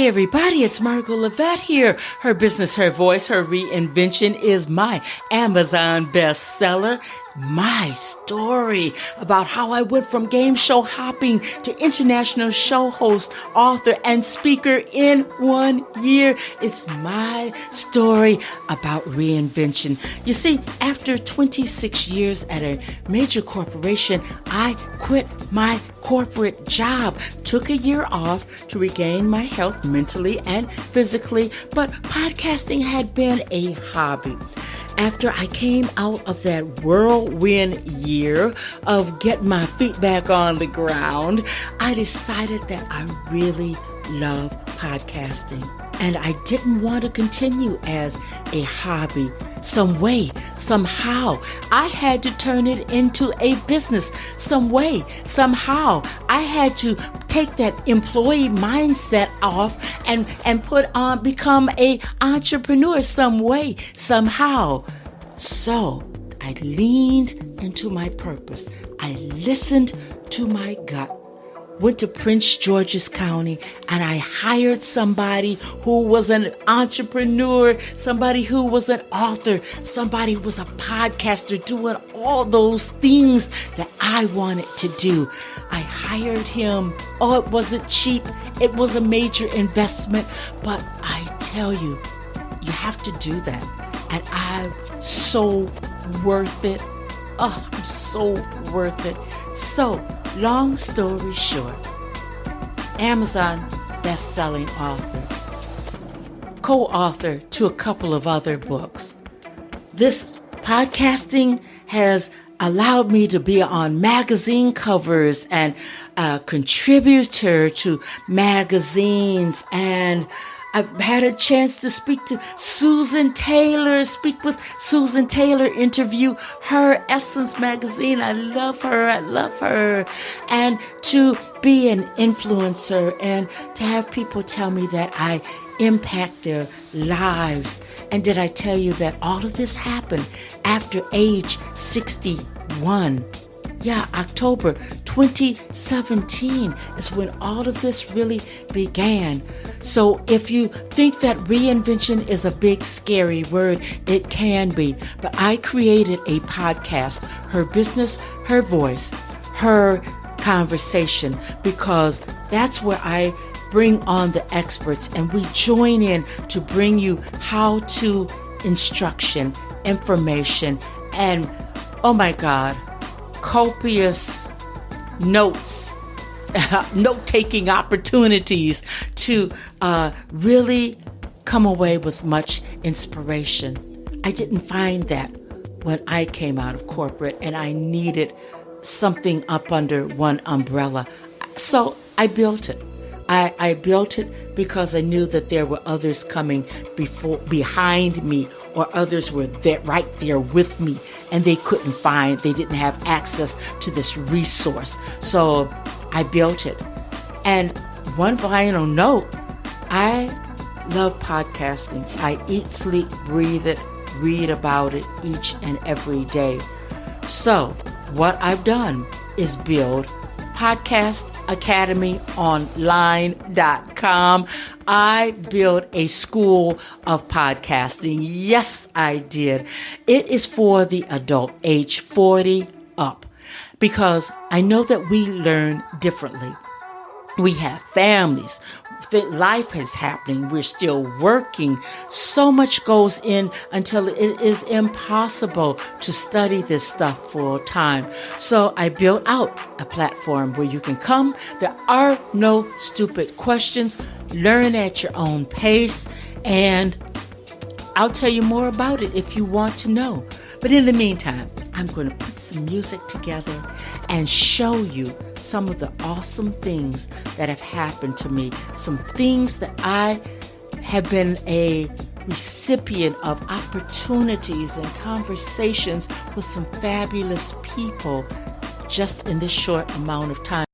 Hey everybody, it's Margot Levette here. Her Business, Her Voice, Her Reinvention is my Amazon bestseller. My story about how I went from game show hopping to international show host, author, and speaker in 1 year. It's my story about reinvention. You see, after 26 years at a major corporation, I quit my corporate job, took a year off to regain my health mentally and physically, but podcasting had been a hobby. After I came out of that whirlwind year of getting my feet back on the ground, I decided that I really love podcasting. And I didn't want to continue as a hobby. Some way, somehow, I had to turn it into a business. Some way, somehow, I had to take that employee mindset off and become a entrepreneur. Some way, somehow. So I leaned into my purpose. I listened to my gut. Went to Prince George's County and I hired somebody who was an entrepreneur, somebody who was an author, somebody who was a podcaster, doing all those things that I wanted to do. I hired him. Oh, it wasn't cheap. It was a major investment, but I tell you, you have to do that. And I'm so worth it. Oh, I'm so worth it. So, long story short, Amazon best-selling author, co-author to a couple of other books. This podcasting has allowed me to be on magazine covers and a contributor to magazines, and I've had a chance to speak with Susan Taylor, interview her Essence magazine. I love her. And to be an influencer and to have people tell me that I impact their lives. And did I tell you that all of this happened after age 61? Yeah, October 2017 is when all of this really began. So if you think that reinvention is a big, scary word, it can be. But I created a podcast, Her Business, Her Voice, Her Conversation, because that's where I bring on the experts and we join in to bring you how-to instruction, information, and, oh my God, copious notes, note-taking opportunities to really come away with much inspiration. I didn't find that when I came out of corporate and I needed something up under one umbrella. So I built it. I built it because I knew that there were others coming behind me, or others were right there with me, and they didn't have access to this resource. So I built it. And one final note, I love podcasting. I eat, sleep, breathe it, read about it each and every day. So what I've done is build Podcast Academy Online.com. I built a school of podcasting. Yes, I did. It is for the adult age 40 up, because I know that we learn differently. We have families. Life is happening. We're still working. So much goes in until it is impossible to study this stuff full time. So I built out a platform where you can come. There are no stupid questions. Learn at your own pace. And I'll tell you more about it if you want to know. But in the meantime, I'm going to put some music together and show you some of the awesome things that have happened to me, some things that I have been a recipient of, opportunities and conversations with some fabulous people just in this short amount of time.